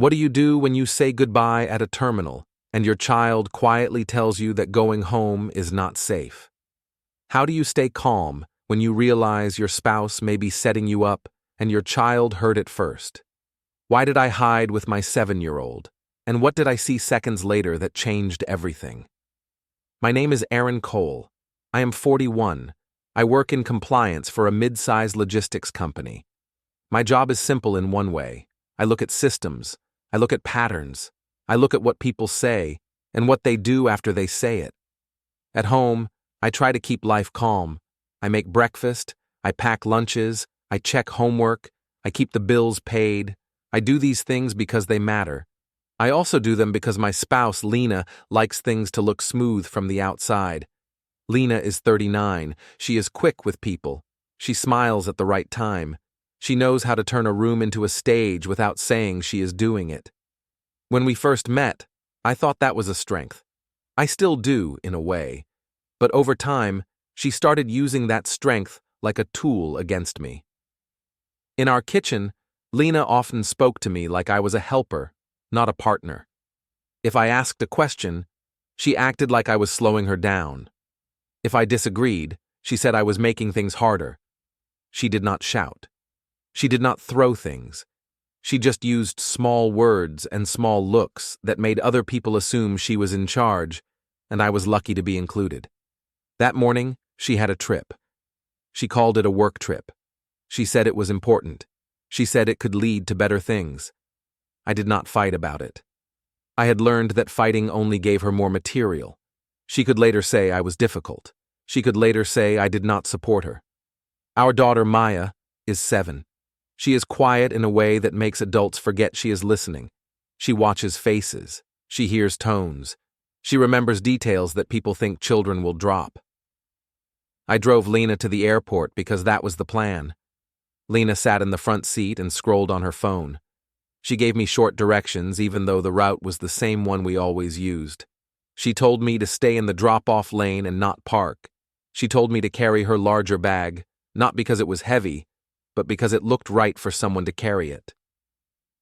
What do you do when you say goodbye at a terminal and your child quietly tells you that going home is not safe? How do you stay calm when you realize your spouse may be setting you up and your child heard it first? Why did I hide with my 7-year-old? And what did I see seconds later that changed everything? My name is Aaron Cole. I am 41. I work in compliance for a mid-sized logistics company. My job is simple in one way. I look at systems. I look at patterns. I look at what people say and what they do after they say it. At home, I try to keep life calm. I make breakfast. I pack lunches. I check homework. I keep the bills paid. I do these things because they matter. I also do them because my spouse, Lena, likes things to look smooth from the outside. Lena is 39. She is quick with people. She smiles at the right time. She knows how to turn a room into a stage without saying she is doing it. When we first met, I thought that was a strength. I still do, in a way. But over time, she started using that strength like a tool against me. In our kitchen, Lena often spoke to me like I was a helper, not a partner. If I asked a question, she acted like I was slowing her down. If I disagreed, she said I was making things harder. She did not shout. She did not throw things. She just used small words and small looks that made other people assume she was in charge, and I was lucky to be included. That morning, she had a trip. She called it a work trip. She said it was important. She said it could lead to better things. I did not fight about it. I had learned that fighting only gave her more material. She could later say I was difficult. She could later say I did not support her. Our daughter, Maya, is 7. She is quiet in a way that makes adults forget she is listening. She watches faces. She hears tones. She remembers details that people think children will drop. I drove Lena to the airport because that was the plan. Lena sat in the front seat and scrolled on her phone. She gave me short directions even though the route was the same one we always used. She told me to stay in the drop-off lane and not park. She told me to carry her larger bag, not because it was heavy, but because it looked right for someone to carry it.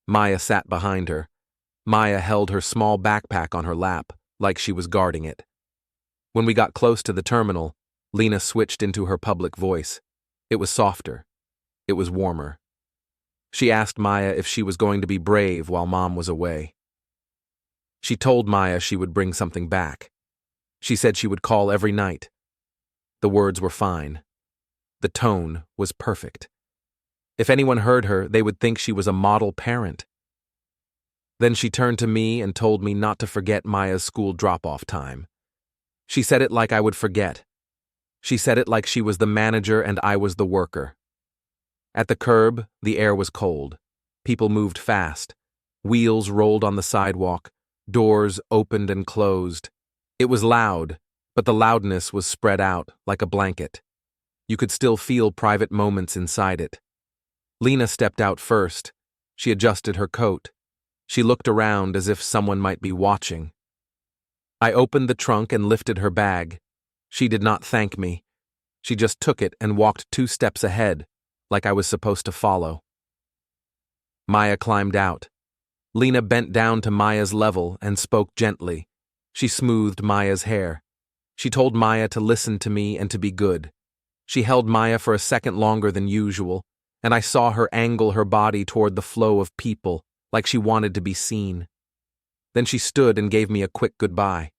Maya sat behind her. Maya held her small backpack on her lap, like she was guarding it. When we got close to the terminal, Lena switched into her public voice. It was softer. It was warmer. She asked Maya if she was going to be brave while Mom was away. She told Maya she would bring something back. She said she would call every night. The words were fine. The tone was perfect. If anyone heard her, they would think she was a model parent. Then she turned to me and told me not to forget Maya's school drop-off time. She said it like I would forget. She said it like she was the manager and I was the worker. At the curb, the air was cold. People moved fast. Wheels rolled on the sidewalk. Doors opened and closed. It was loud, but the loudness was spread out like a blanket. You could still feel private moments inside it. Lena stepped out first. She adjusted her coat. She looked around as if someone might be watching. I opened the trunk and lifted her bag. She did not thank me. She just took it and walked 2 steps ahead, like I was supposed to follow. Maya climbed out. Lena bent down to Maya's level and spoke gently. She smoothed Maya's hair. She told Maya to listen to me and to be good. She held Maya for a second longer than usual, and I saw her angle her body toward the flow of people, like she wanted to be seen. Then she stood and gave me a quick goodbye.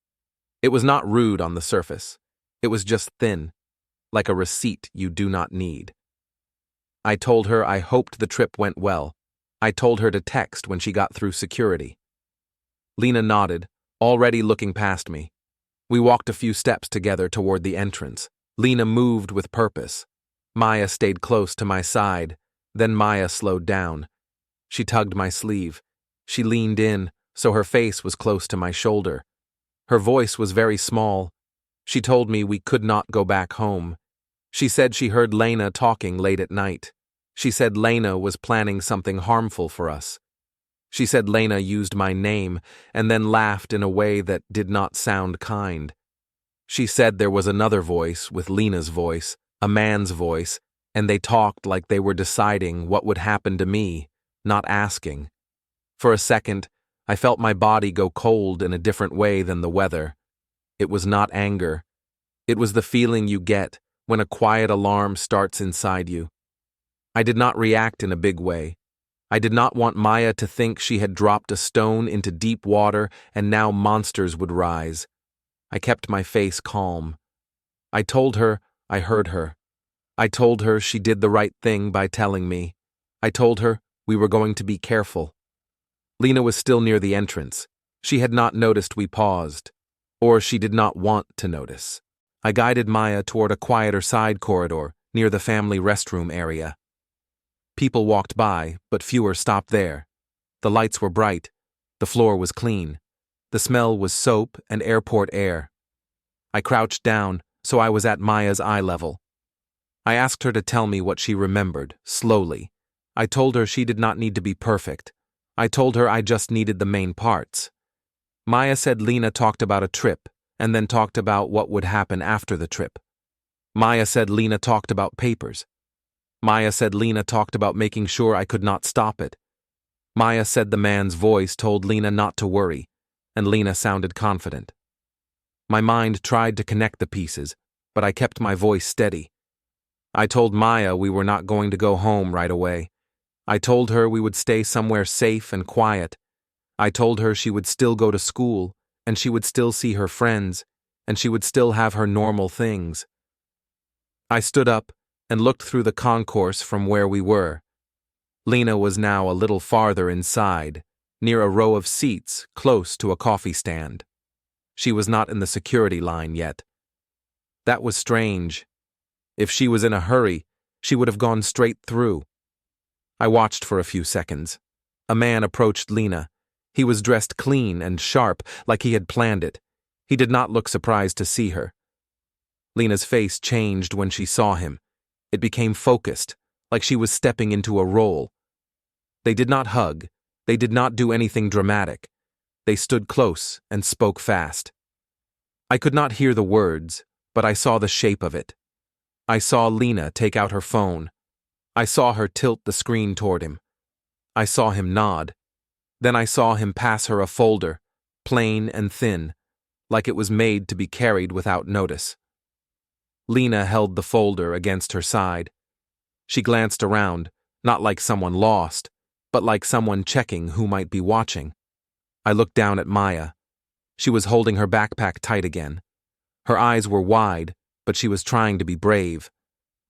It was not rude on the surface. It was just thin, like a receipt you do not need. I told her I hoped the trip went well. I told her to text when she got through security. Lena nodded, already looking past me. We walked a few steps together toward the entrance. Lena moved with purpose. Maya stayed close to my side. Then Maya slowed down. She tugged my sleeve. She leaned in, so her face was close to my shoulder. Her voice was very small. She told me we could not go back home. She said she heard Lena talking late at night. She said Lena was planning something harmful for us. She said Lena used my name and then laughed in a way that did not sound kind. She said there was another voice with Lena's voice, a man's voice, and they talked like they were deciding what would happen to me, not asking. For a second, I felt my body go cold in a different way than the weather. It was not anger. It was the feeling you get when a quiet alarm starts inside you. I did not react in a big way. I did not want Maya to think she had dropped a stone into deep water and now monsters would rise. I kept my face calm. I told her I heard her. I told her she did the right thing by telling me. I told her we were going to be careful. Lena was still near the entrance. She had not noticed we paused, or she did not want to notice. I guided Maya toward a quieter side corridor near the family restroom area. People walked by, but fewer stopped there. The lights were bright. The floor was clean. The smell was soap and airport air. I crouched down, so I was at Maya's eye level. I asked her to tell me what she remembered, slowly. I told her she did not need to be perfect. I told her I just needed the main parts. Maya said Lena talked about a trip, and then talked about what would happen after the trip. Maya said Lena talked about papers. Maya said Lena talked about making sure I could not stop it. Maya said the man's voice told Lena not to worry, and Lena sounded confident. My mind tried to connect the pieces, but I kept my voice steady. I told Maya we were not going to go home right away. I told her we would stay somewhere safe and quiet. I told her she would still go to school, and she would still see her friends, and she would still have her normal things. I stood up and looked through the concourse from where we were. Lena was now a little farther inside, near a row of seats close to a coffee stand. She was not in the security line yet. That was strange. If she was in a hurry, she would have gone straight through. I watched for a few seconds. A man approached Lena. He was dressed clean and sharp, like he had planned it. He did not look surprised to see her. Lena's face changed when she saw him. It became focused, like she was stepping into a role. They did not hug. They did not do anything dramatic. They stood close and spoke fast. I could not hear the words, but I saw the shape of it. I saw Lena take out her phone. I saw her tilt the screen toward him. I saw him nod. Then I saw him pass her a folder, plain and thin, like it was made to be carried without notice. Lena held the folder against her side. She glanced around, not like someone lost, but like someone checking who might be watching. I looked down at Maya. She was holding her backpack tight again. Her eyes were wide, but she was trying to be brave.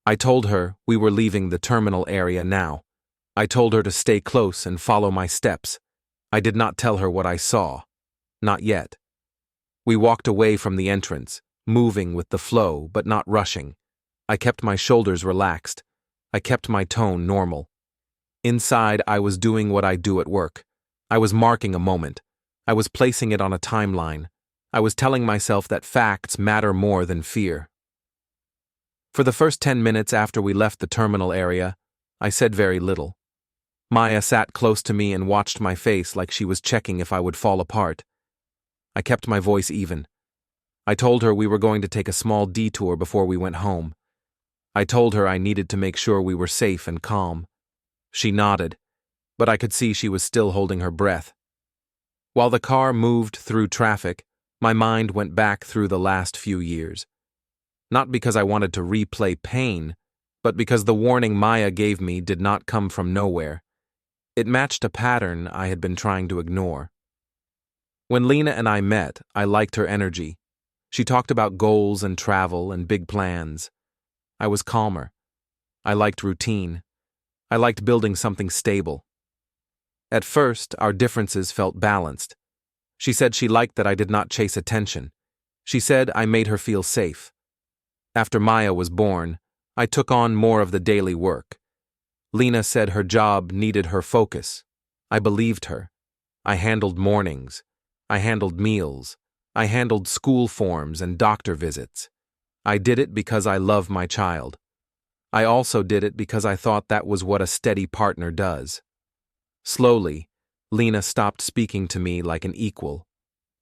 I told her we were leaving the terminal area now. I told her to stay close and follow my steps. I did not tell her what I saw. Not yet. We walked away from the entrance, moving with the flow but not rushing. I kept my shoulders relaxed. I kept my tone normal. Inside, I was doing what I do at work. I was marking a moment. I was placing it on a timeline. I was telling myself that facts matter more than fear. For the first 10 minutes after we left the terminal area, I said very little. Maya sat close to me and watched my face like she was checking if I would fall apart. I kept my voice even. I told her we were going to take a small detour before we went home. I told her I needed to make sure we were safe and calm. She nodded, but I could see she was still holding her breath. While the car moved through traffic, my mind went back through the last few years. Not because I wanted to replay pain, but because the warning Maya gave me did not come from nowhere. It matched a pattern I had been trying to ignore. When Lena and I met, I liked her energy. She talked about goals and travel and big plans. I was calmer. I liked routine. I liked building something stable. At first, our differences felt balanced. She said she liked that I did not chase attention. She said I made her feel safe. After Maya was born, I took on more of the daily work. Lena said her job needed her focus. I believed her. I handled mornings. I handled meals. I handled school forms and doctor visits. I did it because I love my child. I also did it because I thought that was what a steady partner does. Slowly, Lena stopped speaking to me like an equal.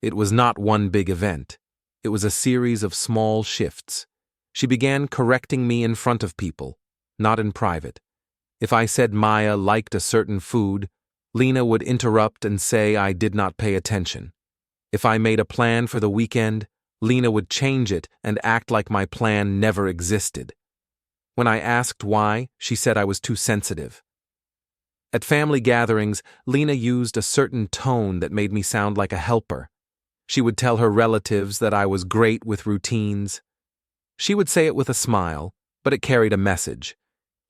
It was not one big event. It was a series of small shifts. She began correcting me in front of people, not in private. If I said Maya liked a certain food, Lena would interrupt and say I did not pay attention. If I made a plan for the weekend, Lena would change it and act like my plan never existed. When I asked why, she said I was too sensitive. At family gatherings, Lena used a certain tone that made me sound like a helper. She would tell her relatives that I was great with routines. She would say it with a smile, but it carried a message.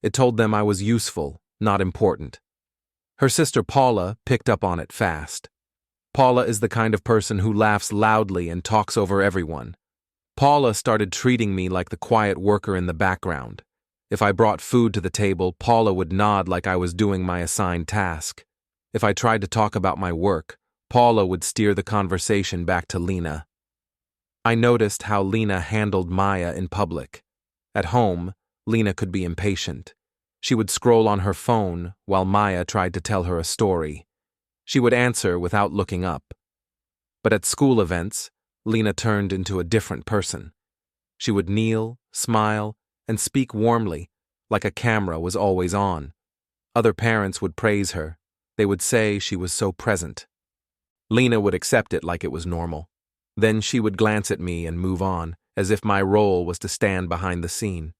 It told them I was useful, not important. Her sister Paula picked up on it fast. Paula is the kind of person who laughs loudly and talks over everyone. Paula started treating me like the quiet worker in the background. If I brought food to the table, Paula would nod like I was doing my assigned task. If I tried to talk about my work, Paula would steer the conversation back to Lena. I noticed how Lena handled Maya in public. At home, Lena could be impatient. She would scroll on her phone while Maya tried to tell her a story. She would answer without looking up. But at school events, Lena turned into a different person. She would kneel, smile, and speak warmly, like a camera was always on. Other parents would praise her. They would say she was so present. Lena would accept it like it was normal. Then she would glance at me and move on, as if my role was to stand behind the scene.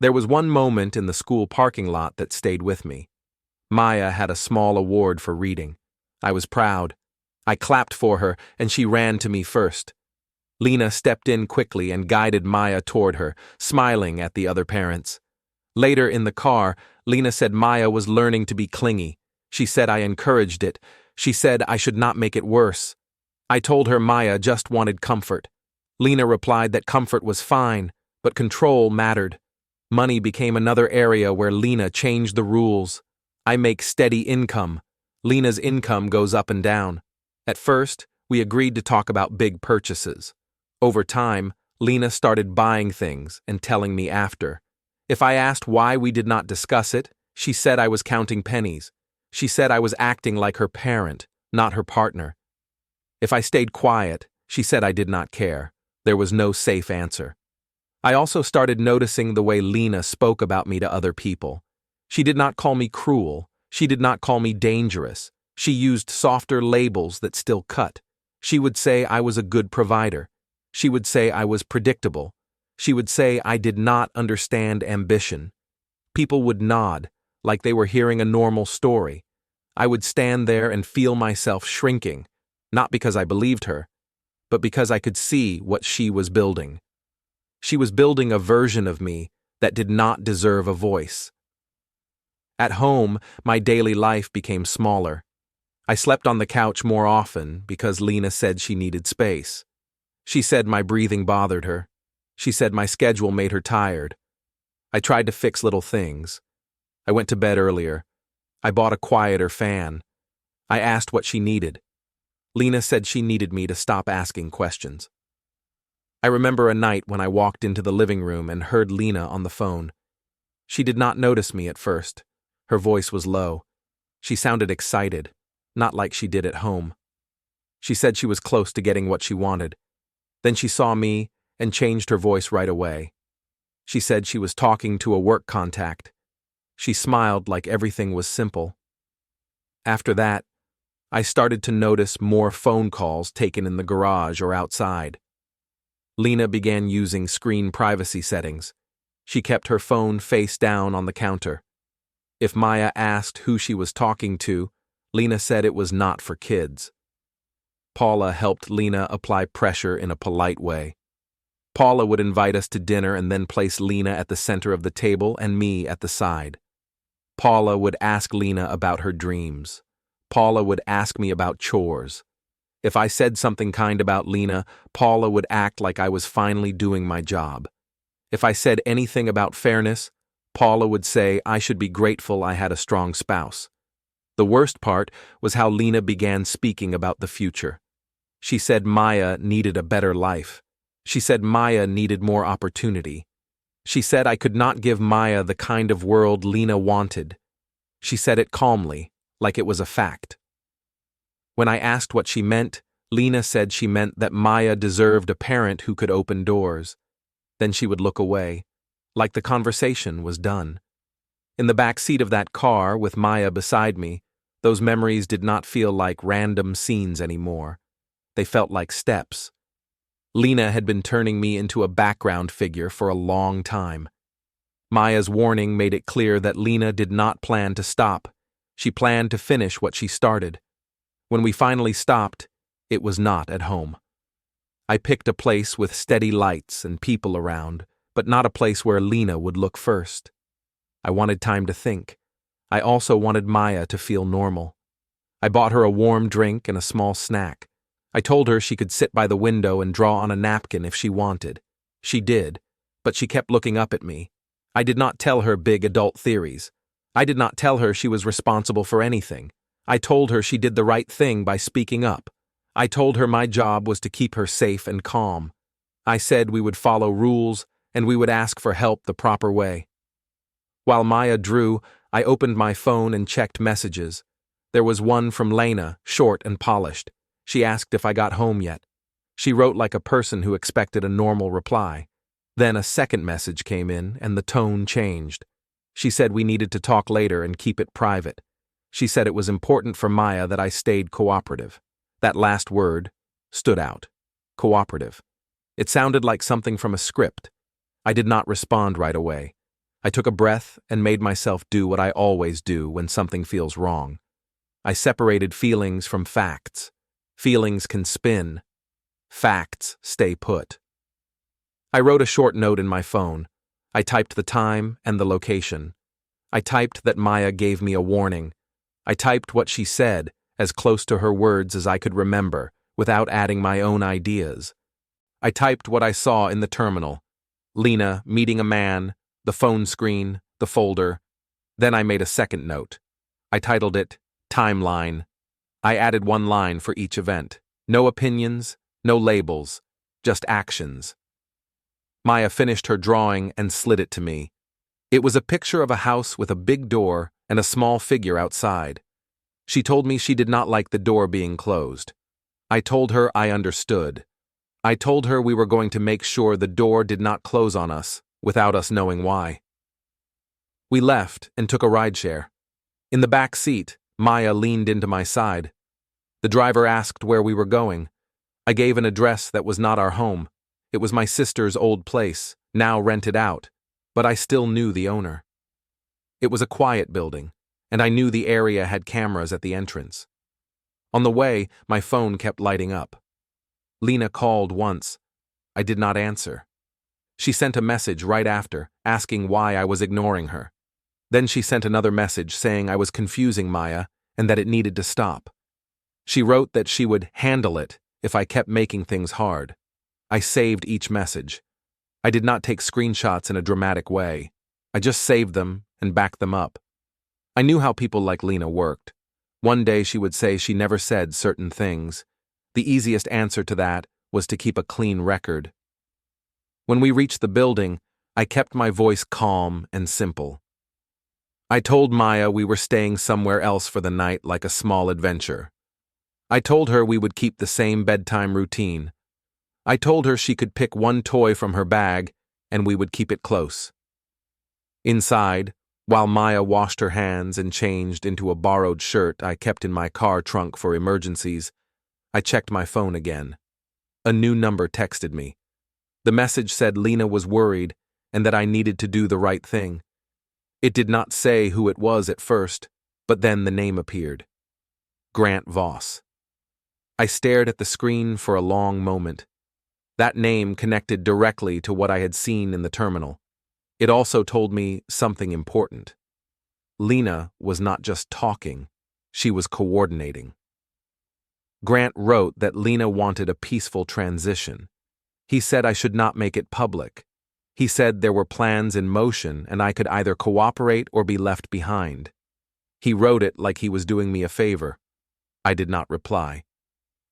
There was one moment in the school parking lot that stayed with me. Maya had a small award for reading. I was proud. I clapped for her, and she ran to me first. Lena stepped in quickly and guided Maya toward her, smiling at the other parents. Later in the car, Lena said Maya was learning to be clingy. She said I encouraged it. She said I should not make it worse. I told her Maya just wanted comfort. Lena replied that comfort was fine, but control mattered. Money became another area where Lena changed the rules. I make steady income. Lena's income goes up and down. At first, we agreed to talk about big purchases. Over time, Lena started buying things and telling me after. If I asked why we did not discuss it, she said I was counting pennies. She said I was acting like her parent, not her partner. If I stayed quiet, she said I did not care. There was no safe answer. I also started noticing the way Lena spoke about me to other people. She did not call me cruel. She did not call me dangerous. She used softer labels that still cut. She would say I was a good provider. She would say I was predictable. She would say I did not understand ambition. People would nod, like they were hearing a normal story. I would stand there and feel myself shrinking, not because I believed her, but because I could see what she was building. She was building a version of me that did not deserve a voice. At home, my daily life became smaller. I slept on the couch more often because Lena said she needed space. She said my breathing bothered her. She said my schedule made her tired. I tried to fix little things. I went to bed earlier. I bought a quieter fan. I asked what she needed. Lena said she needed me to stop asking questions. I remember a night when I walked into the living room and heard Lena on the phone. She did not notice me at first. Her voice was low. She sounded excited, not like she did at home. She said she was close to getting what she wanted. Then she saw me and changed her voice right away. She said she was talking to a work contact. She smiled like everything was simple. After that, I started to notice more phone calls taken in the garage or outside. Lena began using screen privacy settings. She kept her phone face down on the counter. If Maya asked who she was talking to, Lena said it was not for kids. Paula helped Lena apply pressure in a polite way. Paula would invite us to dinner and then place Lena at the center of the table and me at the side. Paula would ask Lena about her dreams. Paula would ask me about chores. If I said something kind about Lena, Paula would act like I was finally doing my job. If I said anything about fairness, Paula would say I should be grateful I had a strong spouse. The worst part was how Lena began speaking about the future. She said Maya needed a better life. She said Maya needed more opportunity. She said I could not give Maya the kind of world Lena wanted. She said it calmly, like it was a fact. When I asked what she meant, Lena said she meant that Maya deserved a parent who could open doors. Then she would look away, like the conversation was done. In the back seat of that car, with Maya beside me, Those memories did not feel like random scenes anymore. They felt like steps. Lena had been turning me into a background figure for a long time. Maya's warning made it clear that Lena did not plan to stop. She planned to finish what she started. When we finally stopped, it was not at home. I picked a place with steady lights and people around, but not a place where Lena would look first. I wanted time to think. I also wanted Maya to feel normal. I bought her a warm drink and a small snack. I told her she could sit by the window and draw on a napkin if she wanted. She did, but she kept looking up at me. I did not tell her big adult theories. I did not tell her she was responsible for anything. I told her she did the right thing by speaking up. I told her my job was to keep her safe and calm. I said we would follow rules and we would ask for help the proper way. While Maya drew, I opened my phone and checked messages. There was one from Lena, short and polished. She asked if I got home yet. She wrote like a person who expected a normal reply. Then a second message came in and the tone changed. She said we needed to talk later and keep it private. She said it was important for Maya that I stayed cooperative. That last word stood out. Cooperative. It sounded like something from a script. I did not respond right away. I took a breath and made myself do what I always do when something feels wrong. I separated feelings from facts. Feelings can spin. Facts stay put. I wrote a short note in my phone. I typed the time and the location. I typed that Maya gave me a warning. I typed what she said, as close to her words as I could remember, without adding my own ideas. I typed what I saw in the terminal. Lena meeting a man, the phone screen, the folder. Then I made a second note. I titled it, Timeline. I added one line for each event. No opinions, no labels, just actions. Maya finished her drawing and slid it to me. It was a picture of a house with a big door and a small figure outside. She told me she did not like the door being closed. I told her I understood. I told her we were going to make sure the door did not close on us, without us knowing why. We left and took a rideshare. In the back seat, Maya leaned into my side. The driver asked where we were going. I gave an address that was not our home. It was my sister's old place, now rented out, but I still knew the owner. It was a quiet building, and I knew the area had cameras at the entrance. On the way, my phone kept lighting up. Lena called once. I did not answer. She sent a message right after, asking why I was ignoring her. Then she sent another message saying I was confusing Maya and that it needed to stop. She wrote that she would handle it if I kept making things hard. I saved each message. I did not take screenshots in a dramatic way. I just saved them and backed them up. I knew how people like Lena worked. One day she would say she never said certain things. The easiest answer to that was to keep a clean record. When we reached the building, I kept my voice calm and simple. I told Maya we were staying somewhere else for the night like a small adventure. I told her we would keep the same bedtime routine. I told her she could pick one toy from her bag and we would keep it close. Inside, while Maya washed her hands and changed into a borrowed shirt I kept in my car trunk for emergencies, I checked my phone again. A new number texted me. The message said Lena was worried and that I needed to do the right thing. It did not say who it was at first, but then the name appeared. Grant Voss. I stared at the screen for a long moment. That name connected directly to what I had seen in the terminal. It also told me something important. Lena was not just talking, she was coordinating. Grant wrote that Lena wanted a peaceful transition. He said I should not make it public. He said there were plans in motion and I could either cooperate or be left behind. He wrote it like he was doing me a favor. I did not reply.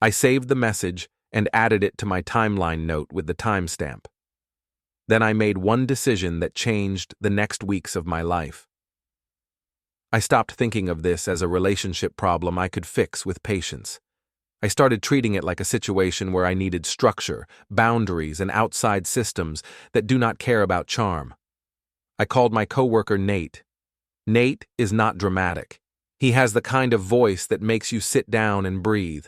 I saved the message and added it to my timeline note with the timestamp. Then I made one decision that changed the next weeks of my life. I stopped thinking of this as a relationship problem I could fix with patience. I started treating it like a situation where I needed structure, boundaries, and outside systems that do not care about charm. I called my coworker Nate. Nate is not dramatic. He has the kind of voice that makes you sit down and breathe.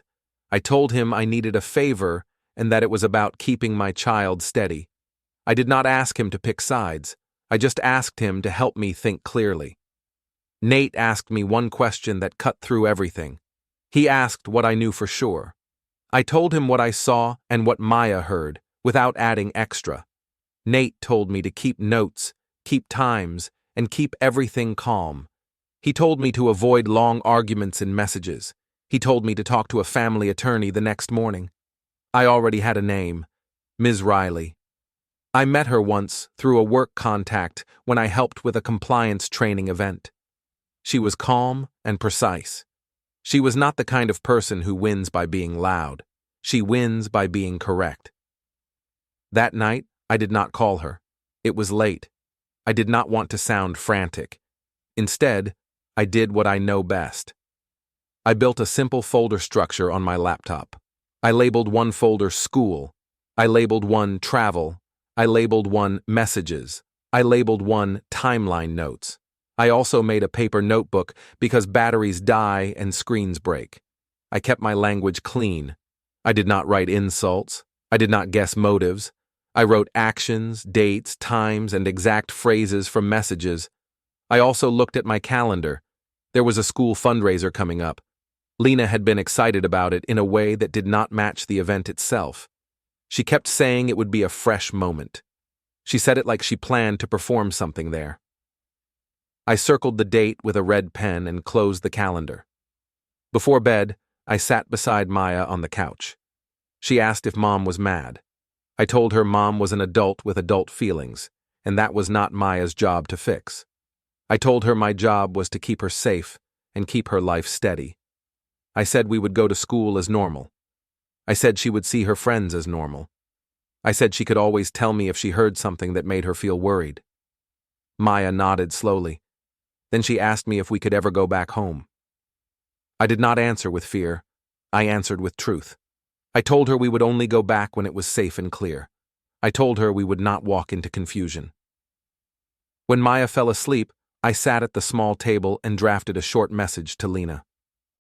I told him I needed a favor and that it was about keeping my child steady. I did not ask him to pick sides. I just asked him to help me think clearly. Nate asked me one question that cut through everything. He asked what I knew for sure. I told him what I saw and what Maya heard, without adding extra. Nate told me to keep notes, keep times, and keep everything calm. He told me to avoid long arguments in messages. He told me to talk to a family attorney the next morning. I already had a name, Ms. Riley. I met her once through a work contact when I helped with a compliance training event. She was calm and precise. She was not the kind of person who wins by being loud. She wins by being correct. That night, I did not call her. It was late. I did not want to sound frantic. Instead, I did what I know best. I built a simple folder structure on my laptop. I labeled one folder School. I labeled one Travel. I labeled one Messages. I labeled one Timeline Notes. I also made a paper notebook because batteries die and screens break. I kept my language clean. I did not write insults. I did not guess motives. I wrote actions, dates, times, and exact phrases from messages. I also looked at my calendar. There was a school fundraiser coming up. Lena had been excited about it in a way that did not match the event itself. She kept saying it would be a fresh moment. She said it like she planned to perform something there. I circled the date with a red pen and closed the calendar. Before bed, I sat beside Maya on the couch. She asked if Mom was mad. I told her Mom was an adult with adult feelings, and that was not Maya's job to fix. I told her my job was to keep her safe and keep her life steady. I said we would go to school as normal. I said she would see her friends as normal. I said she could always tell me if she heard something that made her feel worried. Maya nodded slowly. Then she asked me if we could ever go back home. I did not answer with fear. I answered with truth. I told her we would only go back when it was safe and clear. I told her we would not walk into confusion. When Maya fell asleep, I sat at the small table and drafted a short message to Lena.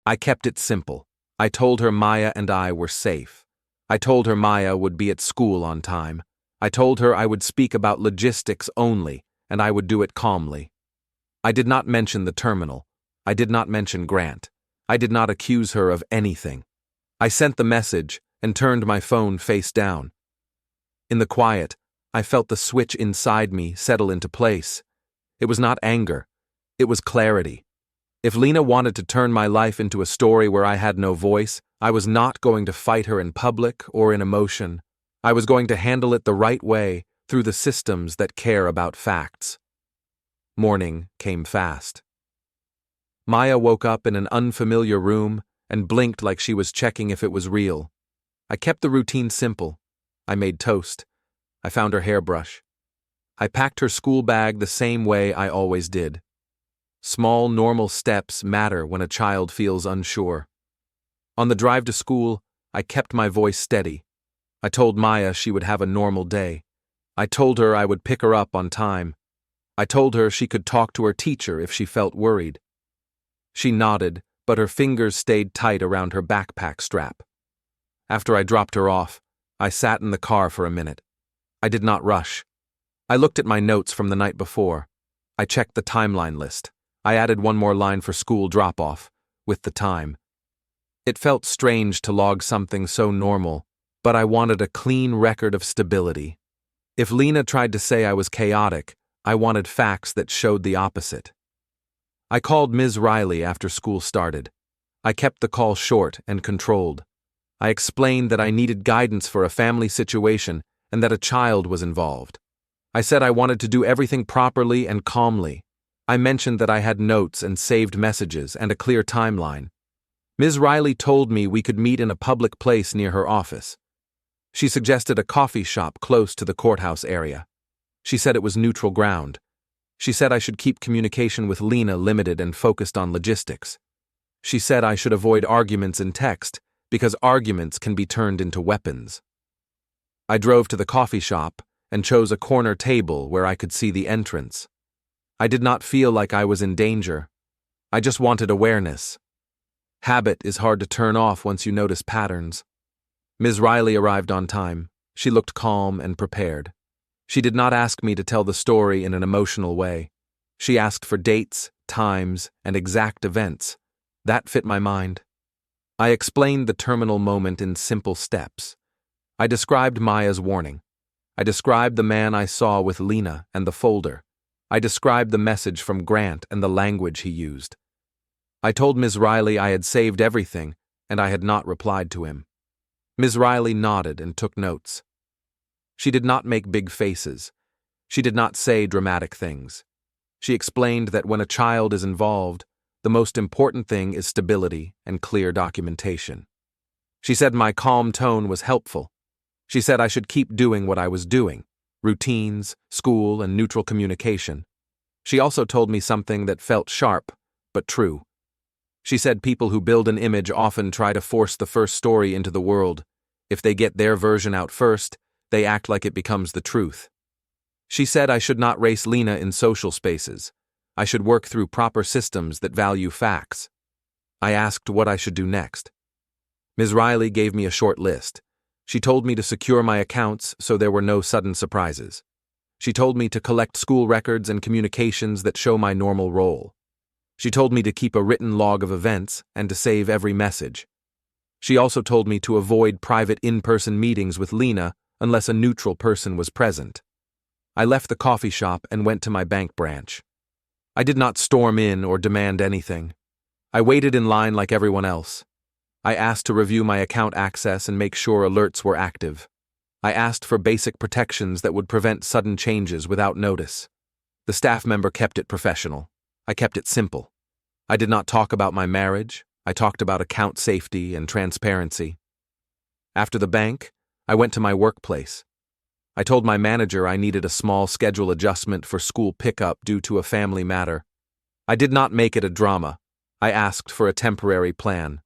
I kept it simple. I told her Maya and I were safe. I told her Maya would be at school on time. I told her I would speak about logistics only, and I would do it calmly. I did not mention the terminal. I did not mention Grant. I did not accuse her of anything. I sent the message and turned my phone face down. In the quiet, I felt the switch inside me settle into place. It was not anger. It was clarity. If Lena wanted to turn my life into a story where I had no voice, I was not going to fight her in public or in emotion. I was going to handle it the right way through the systems that care about facts. Morning came fast. Maya woke up in an unfamiliar room and blinked like she was checking if it was real. I kept the routine simple. I made toast. I found her hairbrush. I packed her school bag the same way I always did. Small, normal steps matter when a child feels unsure. On the drive to school, I kept my voice steady. I told Maya she would have a normal day. I told her I would pick her up on time. I told her she could talk to her teacher if she felt worried. She nodded, but her fingers stayed tight around her backpack strap. After I dropped her off, I sat in the car for a minute. I did not rush. I looked at my notes from the night before. I checked the timeline list. I added one more line for school drop-off, with the time. It felt strange to log something so normal, but I wanted a clean record of stability. If Lena tried to say I was chaotic, I wanted facts that showed the opposite. I called Ms. Riley after school started. I kept the call short and controlled. I explained that I needed guidance for a family situation and that a child was involved. I said I wanted to do everything properly and calmly. I mentioned that I had notes and saved messages and a clear timeline. Ms. Riley told me we could meet in a public place near her office. She suggested a coffee shop close to the courthouse area. She said it was neutral ground. She said I should keep communication with Lena limited and focused on logistics. She said I should avoid arguments in text because arguments can be turned into weapons. I drove to the coffee shop and chose a corner table where I could see the entrance. I did not feel like I was in danger. I just wanted awareness. Habit is hard to turn off once you notice patterns. Ms. Riley arrived on time. She looked calm and prepared. She did not ask me to tell the story in an emotional way. She asked for dates, times, and exact events. That fit my mind. I explained the terminal moment in simple steps. I described Maya's warning. I described the man I saw with Lena and the folder. I described the message from Grant and the language he used. I told Ms. Riley I had saved everything, and I had not replied to him. Ms. Riley nodded and took notes. She did not make big faces. She did not say dramatic things. She explained that when a child is involved, the most important thing is stability and clear documentation. She said my calm tone was helpful. She said I should keep doing what I was doing, routines, school, and neutral communication. She also told me something that felt sharp, but true. She said people who build an image often try to force the first story into the world. If they get their version out first, they act like it becomes the truth. She said I should not race Lena in social spaces. I should work through proper systems that value facts. I asked what I should do next. Ms. Riley gave me a short list. She told me to secure my accounts so there were no sudden surprises. She told me to collect school records and communications that show my normal role. She told me to keep a written log of events and to save every message. She also told me to avoid private in-person meetings with Lena unless a neutral person was present. I left the coffee shop and went to my bank branch. I did not storm in or demand anything. I waited in line like everyone else. I asked to review my account access and make sure alerts were active. I asked for basic protections that would prevent sudden changes without notice. The staff member kept it professional. I kept it simple. I did not talk about my marriage. I talked about account safety and transparency. After the bank, I went to my workplace. I told my manager I needed a small schedule adjustment for school pickup due to a family matter. I did not make it a drama. I asked for a temporary plan.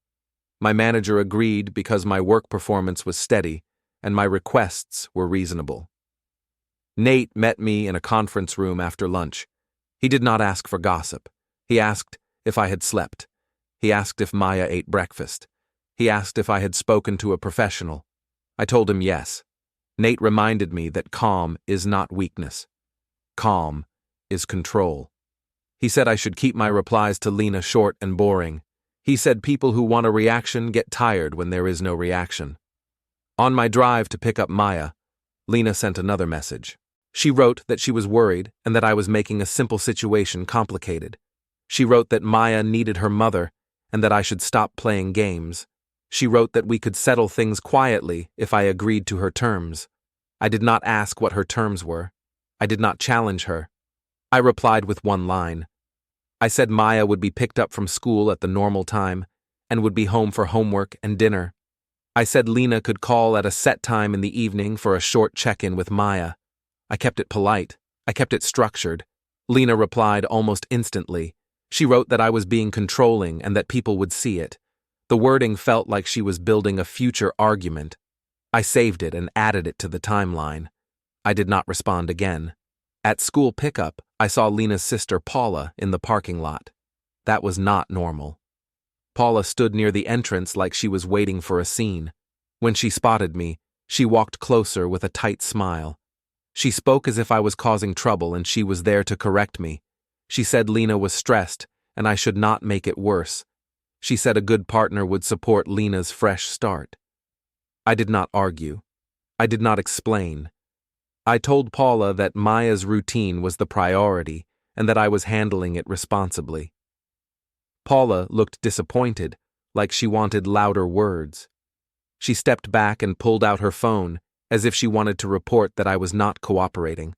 My manager agreed because my work performance was steady and my requests were reasonable. Nate met me in a conference room after lunch. He did not ask for gossip. He asked if I had slept. He asked if Maya ate breakfast. He asked if I had spoken to a professional. I told him yes. Nate reminded me that calm is not weakness. Calm is control. He said I should keep my replies to Lena short and boring. He said people who want a reaction get tired when there is no reaction. On my drive to pick up Maya, Lena sent another message. She wrote that she was worried and that I was making a simple situation complicated. She wrote that Maya needed her mother and that I should stop playing games. She wrote that we could settle things quietly if I agreed to her terms. I did not ask what her terms were. I did not challenge her. I replied with one line. I said Maya would be picked up from school at the normal time and would be home for homework and dinner. I said Lena could call at a set time in the evening for a short check-in with Maya. I kept it polite. I kept it structured. Lena replied almost instantly. She wrote that I was being controlling and that people would see it. The wording felt like she was building a future argument. I saved it and added it to the timeline. I did not respond again. At school pickup, I saw Lena's sister Paula in the parking lot. That was not normal. Paula stood near the entrance like she was waiting for a scene. When she spotted me, she walked closer with a tight smile. She spoke as if I was causing trouble and she was there to correct me. She said Lena was stressed and I should not make it worse. She said a good partner would support Lena's fresh start. I did not argue. I did not explain. I told Paula that Maya's routine was the priority and that I was handling it responsibly. Paula looked disappointed, like she wanted louder words. She stepped back and pulled out her phone, as if she wanted to report that I was not cooperating.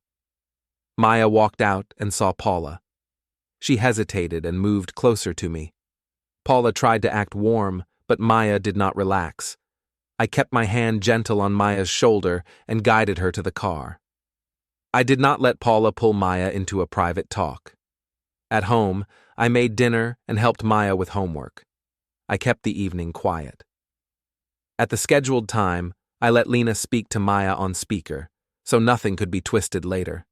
Maya walked out and saw Paula. She hesitated and moved closer to me. Paula tried to act warm, but Maya did not relax. I kept my hand gentle on Maya's shoulder and guided her to the car. I did not let Paula pull Maya into a private talk. At home, I made dinner and helped Maya with homework. I kept the evening quiet. At the scheduled time, I let Lena speak to Maya on speaker, so nothing could be twisted later.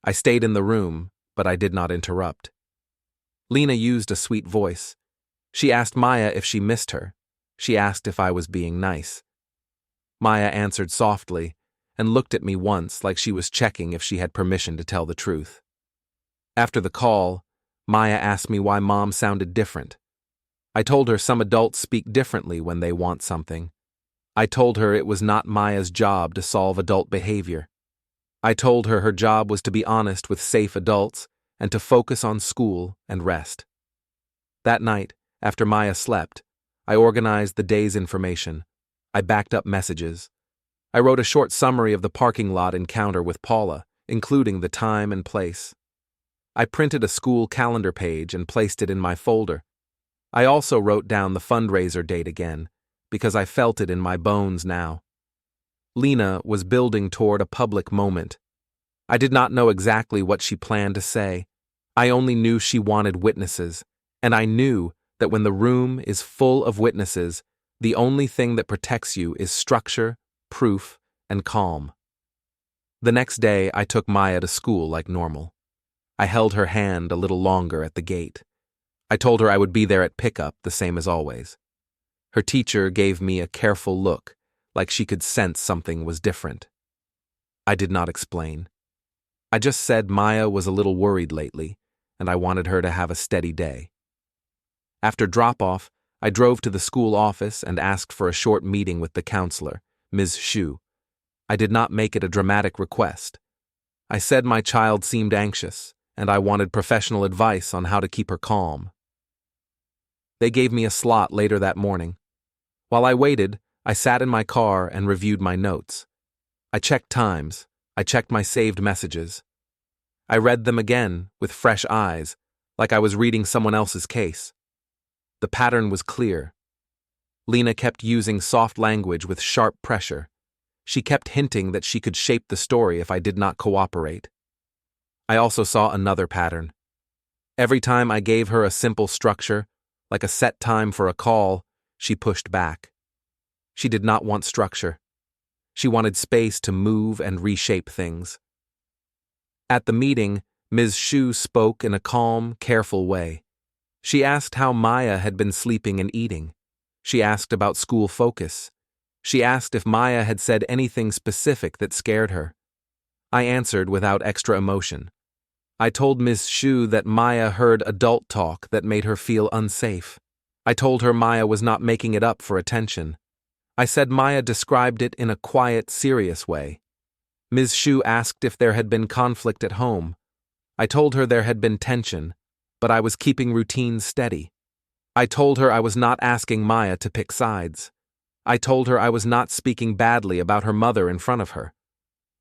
I stayed in the room, but I did not interrupt. Lena used a sweet voice. She asked Maya if she missed her. She asked if I was being nice. Maya answered softly and looked at me once like she was checking if she had permission to tell the truth. After the call, Maya asked me why Mom sounded different. I told her some adults speak differently when they want something. I told her it was not Maya's job to solve adult behavior. I told her her job was to be honest with safe adults and to focus on school and rest. That night, after Maya slept, I organized the day's information. I backed up messages. I wrote a short summary of the parking lot encounter with Paula, including the time and place. I printed a school calendar page and placed it in my folder. I also wrote down the fundraiser date again, because I felt it in my bones now. Lena was building toward a public moment. I did not know exactly what she planned to say. I only knew she wanted witnesses, and I knew that when the room is full of witnesses, the only thing that protects you is structure, proof, and calm. The next day, I took Maya to school like normal. I held her hand a little longer at the gate. I told her I would be there at pickup, the same as always. Her teacher gave me a careful look, like she could sense something was different. I did not explain. I just said Maya was a little worried lately, and I wanted her to have a steady day. After drop-off, I drove to the school office and asked for a short meeting with the counselor, Ms. Xu. I did not make it a dramatic request. I said my child seemed anxious, and I wanted professional advice on how to keep her calm. They gave me a slot later that morning. While I waited, I sat in my car and reviewed my notes. I checked times. I checked my saved messages. I read them again with fresh eyes, like I was reading someone else's case. The pattern was clear. Lena kept using soft language with sharp pressure. She kept hinting that she could shape the story if I did not cooperate. I also saw another pattern. Every time I gave her a simple structure, like a set time for a call, she pushed back. She did not want structure. She wanted space to move and reshape things. At the meeting, Ms. Xu spoke in a calm, careful way. She asked how Maya had been sleeping and eating. She asked about school focus. She asked if Maya had said anything specific that scared her. I answered without extra emotion. I told Ms. Xu that Maya heard adult talk that made her feel unsafe. I told her Maya was not making it up for attention. I said Maya described it in a quiet, serious way. Ms. Xu asked if there had been conflict at home. I told her there had been tension, but I was keeping routines steady. I told her I was not asking Maya to pick sides. I told her I was not speaking badly about her mother in front of her.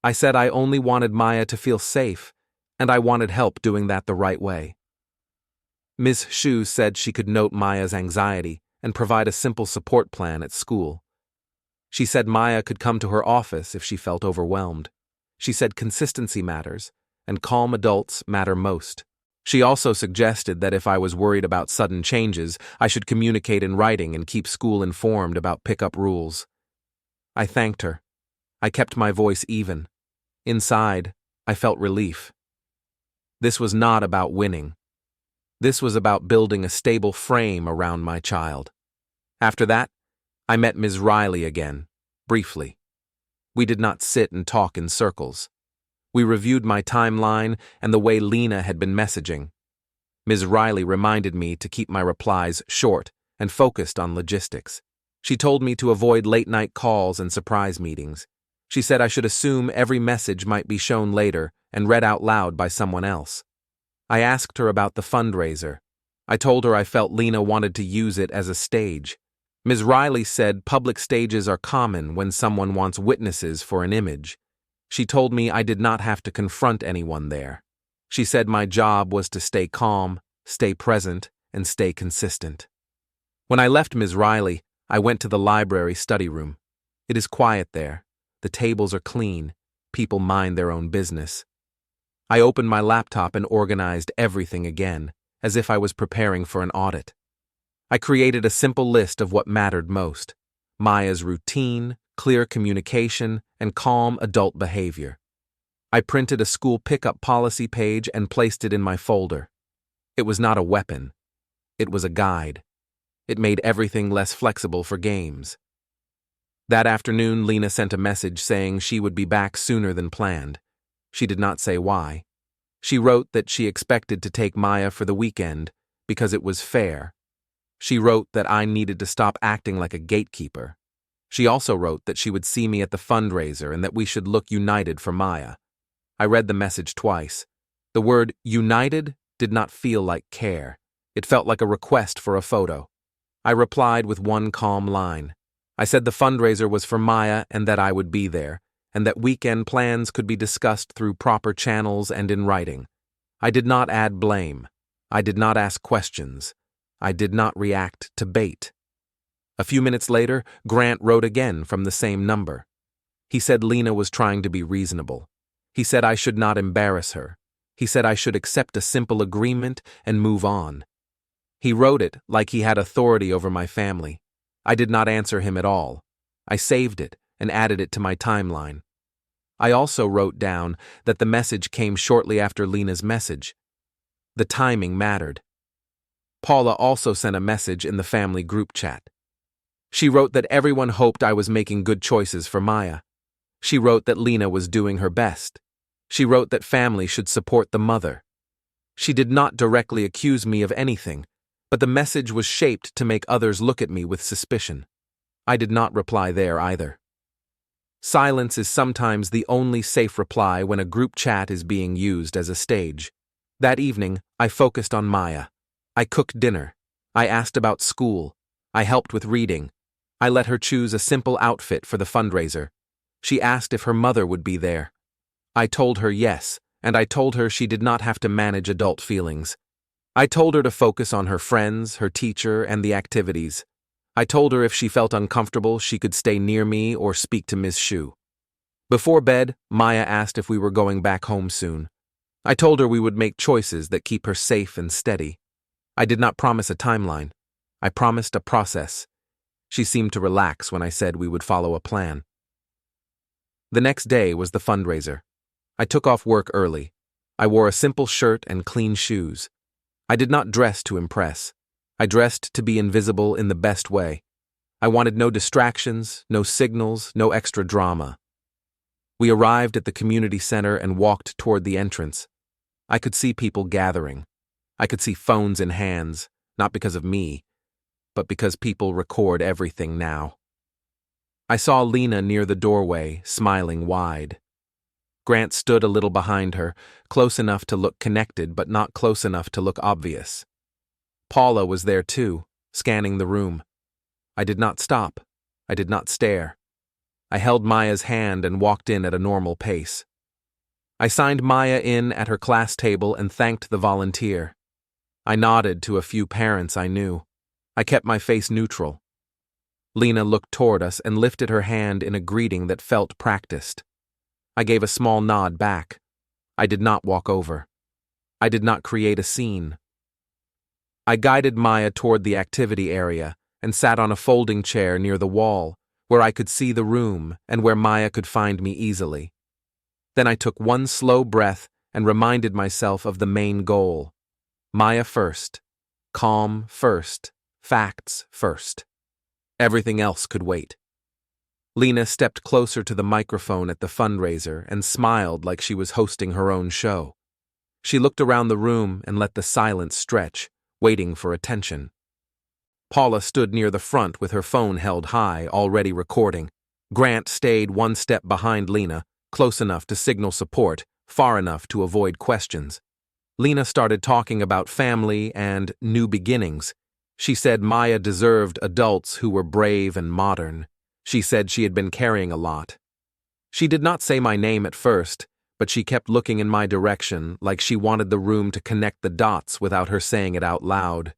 I said I only wanted Maya to feel safe, and I wanted help doing that the right way. Ms. Xu said she could note Maya's anxiety and provide a simple support plan at school. She said Maya could come to her office if she felt overwhelmed. She said consistency matters, and calm adults matter most. She also suggested that if I was worried about sudden changes, I should communicate in writing and keep school informed about pickup rules. I thanked her. I kept my voice even. Inside, I felt relief. This was not about winning. This was about building a stable frame around my child. After that, I met Ms. Riley again, briefly. We did not sit and talk in circles. We reviewed my timeline and the way Lena had been messaging. Ms. Riley reminded me to keep my replies short and focused on logistics. She told me to avoid late-night calls and surprise meetings. She said I should assume every message might be shown later and read out loud by someone else. I asked her about the fundraiser. I told her I felt Lena wanted to use it as a stage. Ms. Riley said public stages are common when someone wants witnesses for an image. She told me I did not have to confront anyone there. She said my job was to stay calm, stay present, and stay consistent. When I left Ms. Riley, I went to the library study room. It is quiet there. The tables are clean. People mind their own business. I opened my laptop and organized everything again, as if I was preparing for an audit. I created a simple list of what mattered most: Maya's routine, clear communication, and calm adult behavior. I printed a school pickup policy page and placed it in my folder. It was not a weapon. It was a guide. It made everything less flexible for games. That afternoon, Lena sent a message saying she would be back sooner than planned. She did not say why. She wrote that she expected to take Maya for the weekend because it was fair. She wrote that I needed to stop acting like a gatekeeper. She also wrote that she would see me at the fundraiser and that we should look united for Maya. I read the message twice. The word united did not feel like care. It felt like a request for a photo. I replied with one calm line. I said the fundraiser was for Maya and that I would be there, and that weekend plans could be discussed through proper channels and in writing. I did not add blame. I did not ask questions. I did not react to bait. A few minutes later, Grant wrote again from the same number. He said Lena was trying to be reasonable. He said I should not embarrass her. He said I should accept a simple agreement and move on. He wrote it like he had authority over my family. I did not answer him at all. I saved it and added it to my timeline. I also wrote down that the message came shortly after Lena's message. The timing mattered. Paula also sent a message in the family group chat. She wrote that everyone hoped I was making good choices for Maya. She wrote that Lena was doing her best. She wrote that family should support the mother. She did not directly accuse me of anything, but the message was shaped to make others look at me with suspicion. I did not reply there either. Silence is sometimes the only safe reply when a group chat is being used as a stage. That evening, I focused on Maya. I cooked dinner. I asked about school. I helped with reading. I let her choose a simple outfit for the fundraiser. She asked if her mother would be there. I told her yes, and I told her she did not have to manage adult feelings. I told her to focus on her friends, her teacher, and the activities. I told her if she felt uncomfortable, she could stay near me or speak to Ms. Shu. Before bed, Maya asked if we were going back home soon. I told her we would make choices that keep her safe and steady. I did not promise a timeline. I promised a process. She seemed to relax when I said we would follow a plan. The next day was the fundraiser. I took off work early. I wore a simple shirt and clean shoes. I did not dress to impress. I dressed to be invisible in the best way. I wanted no distractions, no signals, no extra drama. We arrived at the community center and walked toward the entrance. I could see people gathering. I could see phones in hands, not because of me, but because people record everything now. I saw Lena near the doorway, smiling wide. Grant stood a little behind her, close enough to look connected but not close enough to look obvious. Paula was there too, scanning the room. I did not stop. I did not stare. I held Maya's hand and walked in at a normal pace. I signed Maya in at her class table and thanked the volunteer. I nodded to a few parents I knew. I kept my face neutral. Lena looked toward us and lifted her hand in a greeting that felt practiced. I gave a small nod back. I did not walk over. I did not create a scene. I guided Maya toward the activity area and sat on a folding chair near the wall, where I could see the room and where Maya could find me easily. Then I took one slow breath and reminded myself of the main goal. Maya first. Calm first. Facts first. Everything else could wait. Lena stepped closer to the microphone at the fundraiser and smiled like she was hosting her own show. She looked around the room and let the silence stretch, waiting for attention. Paula stood near the front with her phone held high, already recording. Grant stayed one step behind Lena, close enough to signal support, far enough to avoid questions. Lena started talking about family and new beginnings. She said Maya deserved adults who were brave and modern. She said she had been carrying a lot. She did not say my name at first, but she kept looking in my direction like she wanted the room to connect the dots without her saying it out loud.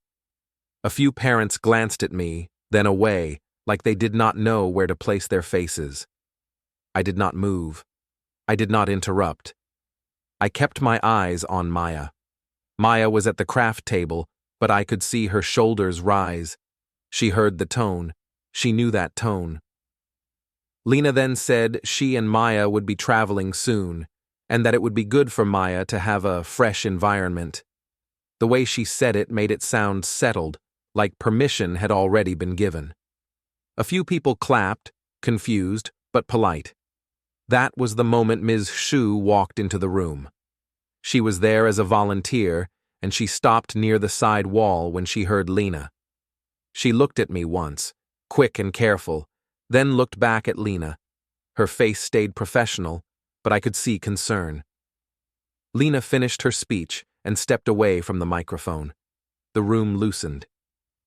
A few parents glanced at me, then away, like they did not know where to place their faces. I did not move. I did not interrupt. I kept my eyes on Maya. Maya was at the craft table, but I could see her shoulders rise. She heard the tone. She knew that tone. Lena then said she and Maya would be traveling soon, and that it would be good for Maya to have a fresh environment. The way she said it made it sound settled, like permission had already been given. A few people clapped, confused, but polite. That was the moment Ms. Shu walked into the room. She was there as a volunteer, and she stopped near the side wall when she heard Lena. She looked at me once, quick and careful, then looked back at Lena. Her face stayed professional, but I could see concern. Lena finished her speech and stepped away from the microphone. The room loosened.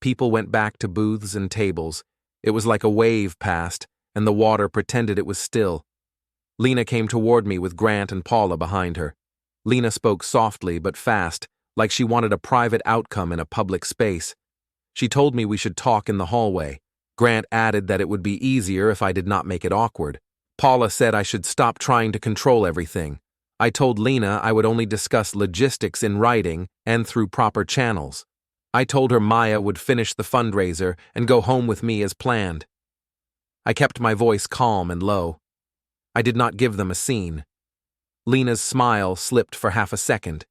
People went back to booths and tables. It was like a wave passed, and the water pretended it was still. Lena came toward me with Grant and Paula behind her. Lena spoke softly but fast, like she wanted a private outcome in a public space. She told me we should talk in the hallway. Grant added that it would be easier if I did not make it awkward. Paula said I should stop trying to control everything. I told Lena I would only discuss logistics in writing and through proper channels. I told her Maya would finish the fundraiser and go home with me as planned. I kept my voice calm and low. I did not give them a scene. Lena's smile slipped for half a second.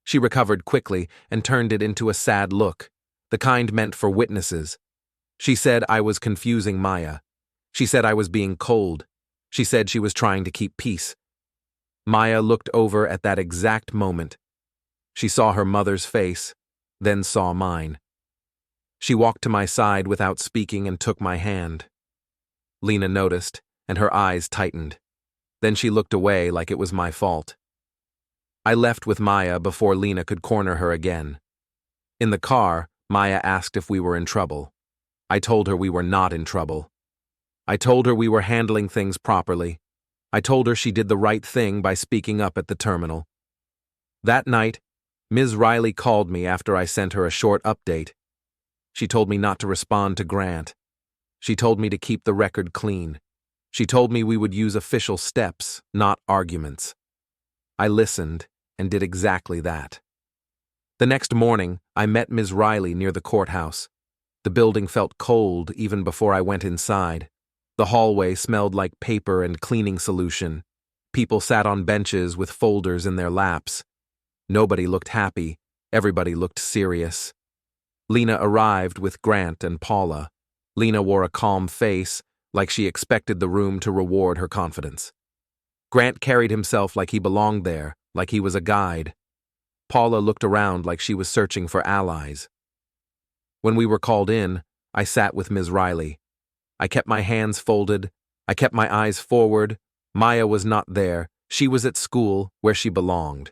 She recovered quickly and turned it into a sad look, the kind meant for witnesses. She said I was confusing Maya. She said I was being cold. She said she was trying to keep peace. Maya looked over at that exact moment. She saw her mother's face, then saw mine. She walked to my side without speaking and took my hand. Lena noticed, and her eyes tightened. Then she looked away like it was my fault. I left with Maya before Lena could corner her again. In the car, Maya asked if we were in trouble. I told her we were not in trouble. I told her we were handling things properly. I told her she did the right thing by speaking up at the terminal. That night, Ms. Riley called me after I sent her a short update. She told me not to respond to Grant. She told me to keep the record clean. She told me we would use official steps, not arguments. I listened and did exactly that. The next morning, I met Ms. Riley near the courthouse. The building felt cold even before I went inside. The hallway smelled like paper and cleaning solution. People sat on benches with folders in their laps. Nobody looked happy. Everybody looked serious. Lena arrived with Grant and Paula. Lena wore a calm face, like she expected the room to reward her confidence. Grant carried himself like he belonged there, like he was a guide. Paula looked around like she was searching for allies. When we were called in, I sat with Ms. Riley. I kept my hands folded. I kept my eyes forward. Maya was not there. She was at school, where she belonged.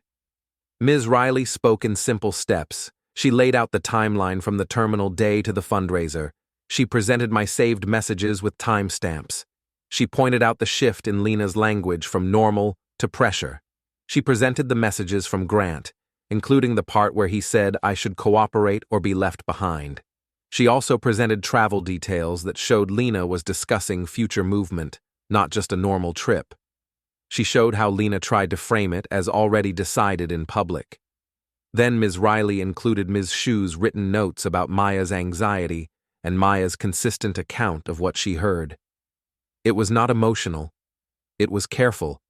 Ms. Riley spoke in simple steps. She laid out the timeline from the terminal day to the fundraiser. She presented my saved messages with timestamps. She pointed out the shift in Lena's language from normal to pressure. She presented the messages from Grant, including the part where he said I should cooperate or be left behind. She also presented travel details that showed Lena was discussing future movement, not just a normal trip. She showed how Lena tried to frame it as already decided in public. Then Ms. Riley included Ms. Shu's written notes about Maya's anxiety and Maya's consistent account of what she heard. It was not emotional. It was careful.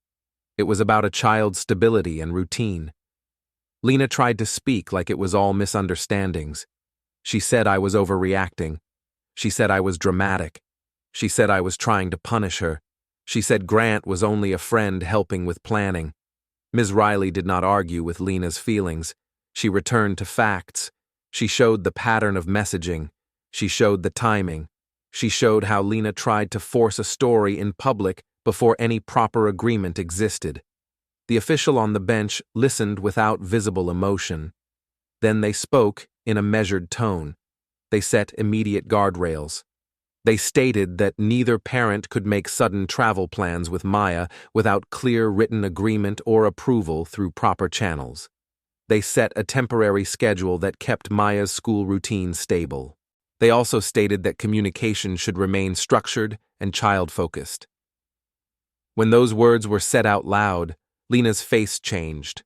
It was about a child's stability and routine. Lena tried to speak like it was all misunderstandings. She said I was overreacting. She said I was dramatic. She said I was trying to punish her. She said Grant was only a friend helping with planning. Ms. Riley did not argue with Lena's feelings. She returned to facts. She showed the pattern of messaging. She showed the timing. She showed how Lena tried to force a story in public before any proper agreement existed. The official on the bench listened without visible emotion. Then they spoke in a measured tone. They set immediate guardrails. They stated that neither parent could make sudden travel plans with Maya without clear written agreement or approval through proper channels. They set a temporary schedule that kept Maya's school routine stable. They also stated that communication should remain structured and child-focused. When those words were said out loud, Lena's face changed.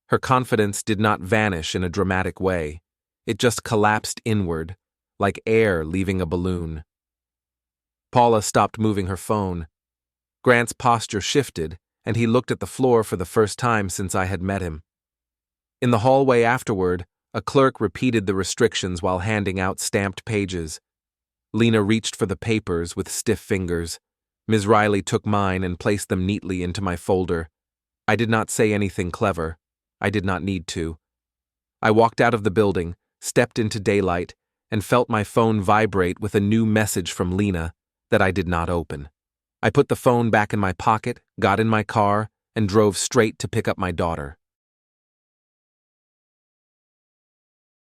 Her confidence did not vanish in a dramatic way. It just collapsed inward, like air leaving a balloon. Paula stopped moving her phone. Grant's posture shifted, and he looked at the floor for the first time since I had met him. In the hallway afterward, A clerk repeated the restrictions while handing out stamped pages. Lena reached for the papers with stiff fingers. Ms. Riley took mine and placed them neatly into my folder. I did not say anything clever. I did not need to. I walked out of the building, stepped into daylight, and felt my phone vibrate with a new message from Lena that I did not open. I put the phone back in my pocket, got in my car, and drove straight to pick up my daughter.